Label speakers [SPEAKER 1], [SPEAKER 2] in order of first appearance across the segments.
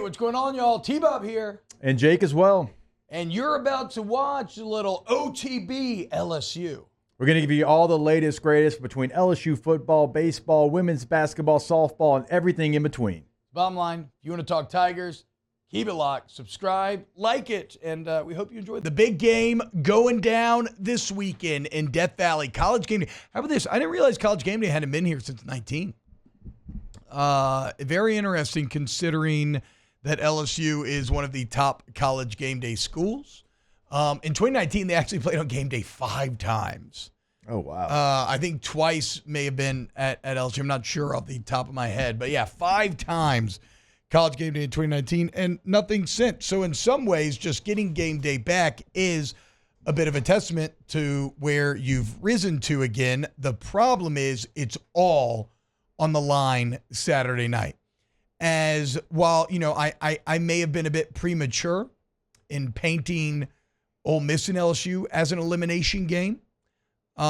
[SPEAKER 1] what's going on, y'all? T-Bob here.
[SPEAKER 2] And Jake as well.
[SPEAKER 1] And you're about to watch a little OTB LSU.
[SPEAKER 2] We're going to give you all the latest, greatest between LSU football, baseball, women's basketball, softball, and everything in between.
[SPEAKER 1] Bottom line, if you want to talk Tigers, keep it locked, subscribe, like it, and we hope you enjoy the big game going down this weekend in Death Valley. College Game Day. How about this? I didn't realize College Game Day hadn't been here since 19. Very interesting considering that LSU is one of the top College Game Day schools. In 2019, they actually played on Game Day 5 times.
[SPEAKER 2] Oh, wow.
[SPEAKER 1] I think twice may have been at LSU. I'm not sure off the top of my head. But, yeah, 5 times College Game Day in 2019 and nothing since. So, in some ways, just getting Game Day back is a bit of a testament to where you've risen to again. The problem is it's all on the line Saturday night. As while, you know, I may have been a bit premature in painting Ole Miss and LSU as an elimination game. You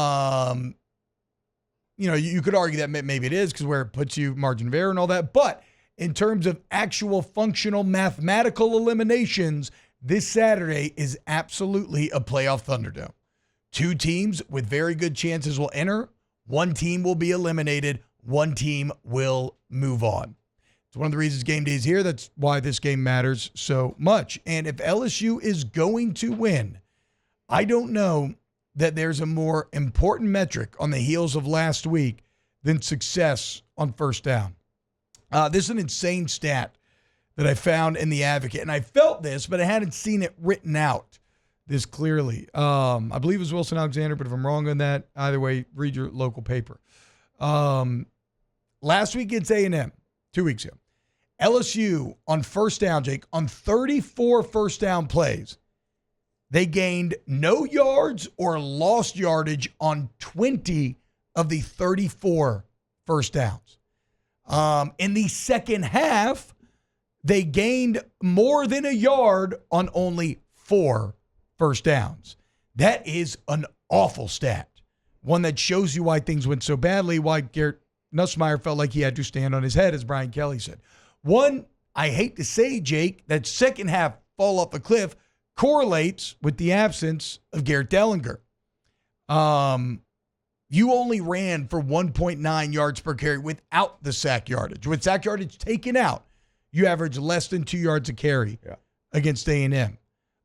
[SPEAKER 1] know, you could argue that maybe it is because where it puts you margin of error and all that. But in terms of actual functional mathematical eliminations, this Saturday is absolutely a playoff Thunderdome. 2 teams with very good chances will enter. 1 team will be eliminated. 1 team will move on. It's one of the reasons Game Day is here. That's why this game matters so much. And if LSU is going to win, I don't know that there's a more important metric on the heels of last week than success on first down. This is an insane stat that I found in the Advocate. And I felt this, but I hadn't seen it written out this clearly. I believe it was Wilson Alexander, but if I'm wrong on that, either way, read your local paper. Last week against A&M, 2 weeks ago, LSU on first down, Jake, on 34 first down plays, they gained no yards or lost yardage on 20 of the 34 first downs. In the second half, they gained more than a yard on only 4 first downs. That is an awful stat. One that shows you why things went so badly, why Garrett Nussmeier felt like he had to stand on his head, as Brian Kelly said. One, I hate to say, Jake, that second half fall off the cliff correlates with the absence of Garrett Dellinger. You only ran for 1.9 yards per carry without the sack yardage. With sack yardage taken out, you average less than 2 yards a carry against A&M.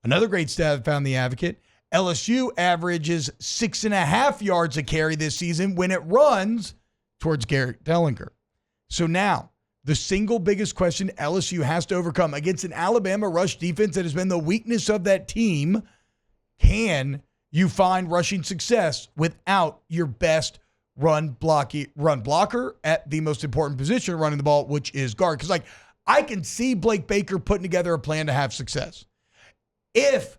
[SPEAKER 1] Another great stat I found in the Advocate, LSU averages 6.5 yards a carry this season when it runs towards Garrett Dellinger. So now, the single biggest question LSU has to overcome against an Alabama rush defense that has been the weakness of that team, can you find rushing success without your best run blocker at the most important position running the ball, which is guard? Because, I can see Blake Baker putting together a plan to have success. If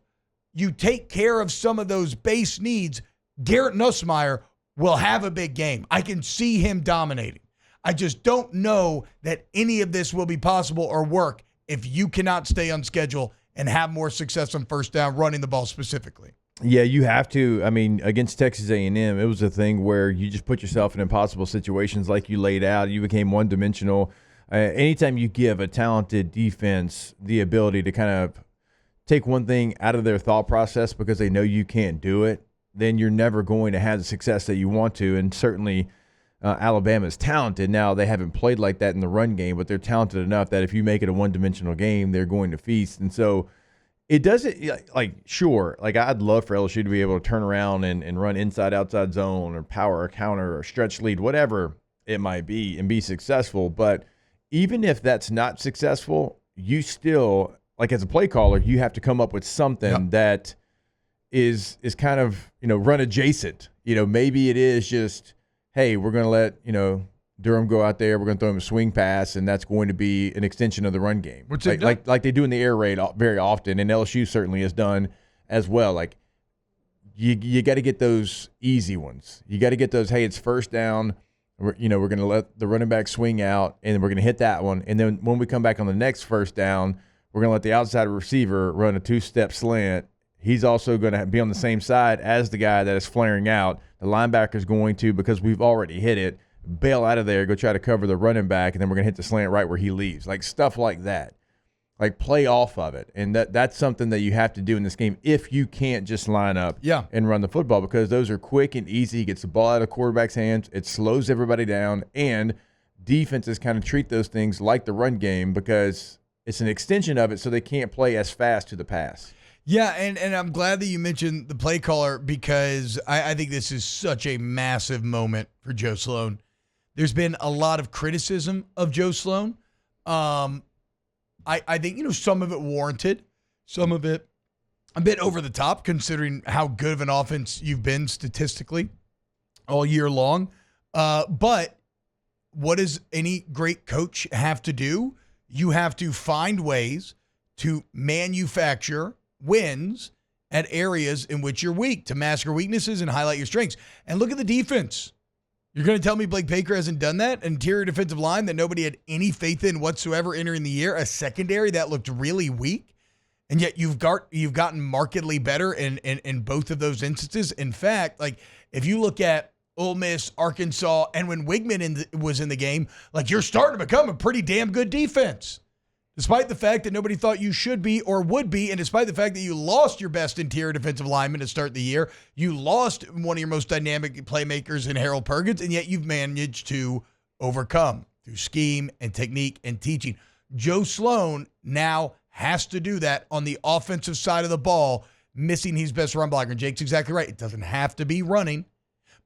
[SPEAKER 1] you take care of some of those base needs, Garrett Nussmeier will have a big game. I can see him dominating. I just don't know that any of this will be possible or work if you cannot stay on schedule and have more success on first down running the ball specifically.
[SPEAKER 2] Yeah, you have to. I mean, against Texas A&M, it was a thing where you just put yourself in impossible situations like you laid out. You became one-dimensional. Anytime you give a talented defense the ability to kind of take one thing out of their thought process because they know you can't do it, then you're never going to have the success that you want to. And certainly Alabama's talented. Now, they haven't played like that in the run game, but they're talented enough that if you make it a one-dimensional game, they're going to feast. And so it doesn't, sure, I'd love for LSU to be able to turn around and run inside, outside zone or power or counter or stretch lead, whatever it might be, and be successful. But even if that's not successful, you still, as a play caller, you have to come up with something that is kind of, run adjacent. Maybe it is just, hey, we're going to let, Durham go out there. We're going to throw him a swing pass, and that's going to be an extension of the run game. Like they do in the air raid very often, and LSU certainly has done as well. You got to get those easy ones. You got to get those, hey, it's first down. We're going to let the running back swing out, and we're going to hit that one. And then when we come back on the next first down, we're going to let the outside receiver run a 2-step slant. He's also going to be on the same side as the guy that is flaring out. The linebacker's going to, because we've already hit it, bail out of there, go try to cover the running back, and then we're going to hit the slant right where he leaves. Stuff like that. Like, play off of it. And that's something that you have to do in this game if you can't just line up and run the football, because those are quick and easy. He gets the ball out of the quarterback's hands. It slows everybody down. And defenses kind of treat those things like the run game because it's an extension of it, so they can't play as fast to the pass.
[SPEAKER 1] Yeah, and I'm glad that you mentioned the play caller, because I think this is such a massive moment for Joe Sloan. There's been a lot of criticism of Joe Sloan. I think, some of it warranted, some of it a bit over the top, considering how good of an offense you've been statistically all year long. But what does any great coach have to do? You have to find ways to manufacture wins at areas in which you're weak, to mask your weaknesses and highlight your strengths. And look at the defense. You're going to tell me Blake Baker hasn't done that? Interior defensive line that nobody had any faith in whatsoever entering the year. A secondary that looked really weak. And yet you've gotten markedly better in both of those instances. In fact, like, if you look at Ole Miss, Arkansas, and when Wigman was in the game, like, you're starting to become a pretty damn good defense. Despite the fact that nobody thought you should be or would be, and despite the fact that you lost your best interior defensive lineman to start the year, you lost one of your most dynamic playmakers in Harold Perkins, and yet you've managed to overcome through scheme and technique and teaching. Joe Sloan now has to do that on the offensive side of the ball, missing his best run blocker. And Jake's exactly right. It doesn't have to be running,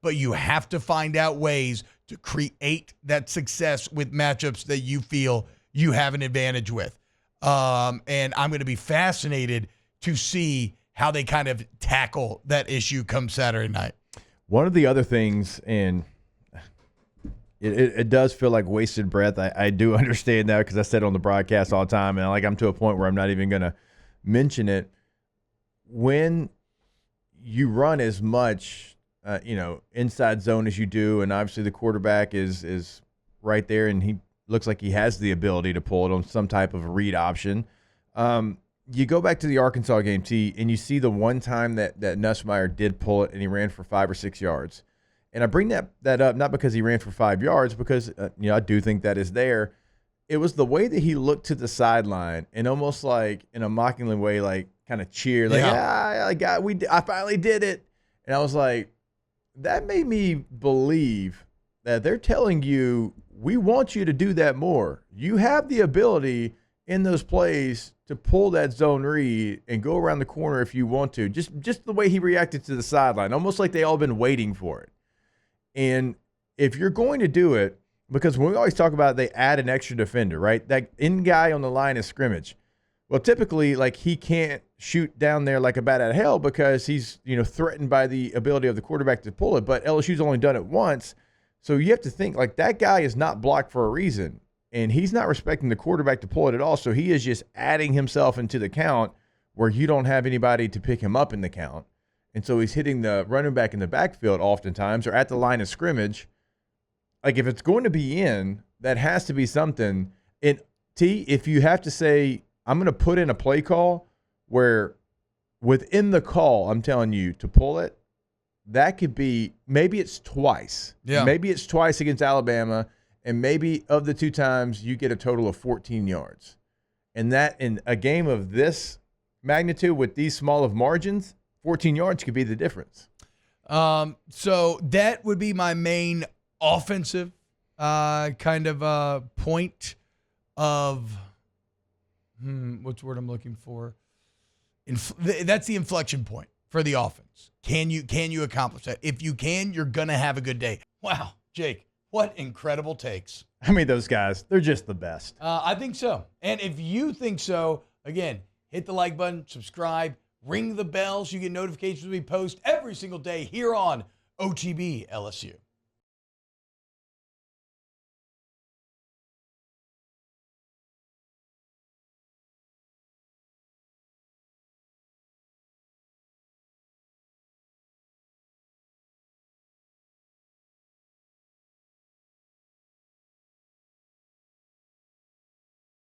[SPEAKER 1] but you have to find out ways to create that success with matchups that you feel you have an advantage with. And I'm going to be fascinated to see how they kind of tackle that issue come Saturday night.
[SPEAKER 2] One of the other things, and it does feel like wasted breath. I do understand that, because I said it on the broadcast all the time, and I'm to a point where I'm not even going to mention it. When you run as much, inside zone as you do, and obviously the quarterback is right there, and he looks like he has the ability to pull it on some type of read option. You go back to the Arkansas game, T, and you see the one time that Nussmeier did pull it and he ran for 5 or 6 yards. And I bring that up not because he ran for 5 yards, because I do think that is there. It was the way that he looked to the sideline and almost like in a mocking way, like kind of cheered, like, I finally did it. And I was like, that made me believe that they're telling you, we want you to do that more. You have the ability in those plays to pull that zone read and go around the corner if you want to. Just the way he reacted to the sideline, almost like they all been waiting for it. And if you're going to do it, because when we always talk about they add an extra defender, right? That in guy on the line of scrimmage. Well, typically, like, he can't shoot down there like a bat out of hell because he's, threatened by the ability of the quarterback to pull it. But LSU's only done it once. So you have to think, like, that guy is not blocked for a reason, and he's not respecting the quarterback to pull it at all. So he is just adding himself into the count where you don't have anybody to pick him up in the count. And so he's hitting the running back in the backfield oftentimes, or at the line of scrimmage. Like, if it's going to be in, that has to be something. And T, if you have to say, I'm going to put in a play call where within the call, I'm telling you to pull it, that could be, maybe it's twice.
[SPEAKER 1] Yeah.
[SPEAKER 2] Maybe it's twice against Alabama, and maybe of the 2 times you get a total of 14 yards. And that, in a game of this magnitude with these small of margins, 14 yards could be the difference.
[SPEAKER 1] So that would be my main offensive kind of point of what's the word I'm looking for? That's the inflection point for the offense. Can you accomplish that? If you can, you're going to have a good day. Wow, Jake, what incredible takes.
[SPEAKER 2] I mean, those guys, they're just the best.
[SPEAKER 1] I think so. And if you think so, again, hit the like button, subscribe, ring the bell so you get notifications when we post every single day here on OTB LSU.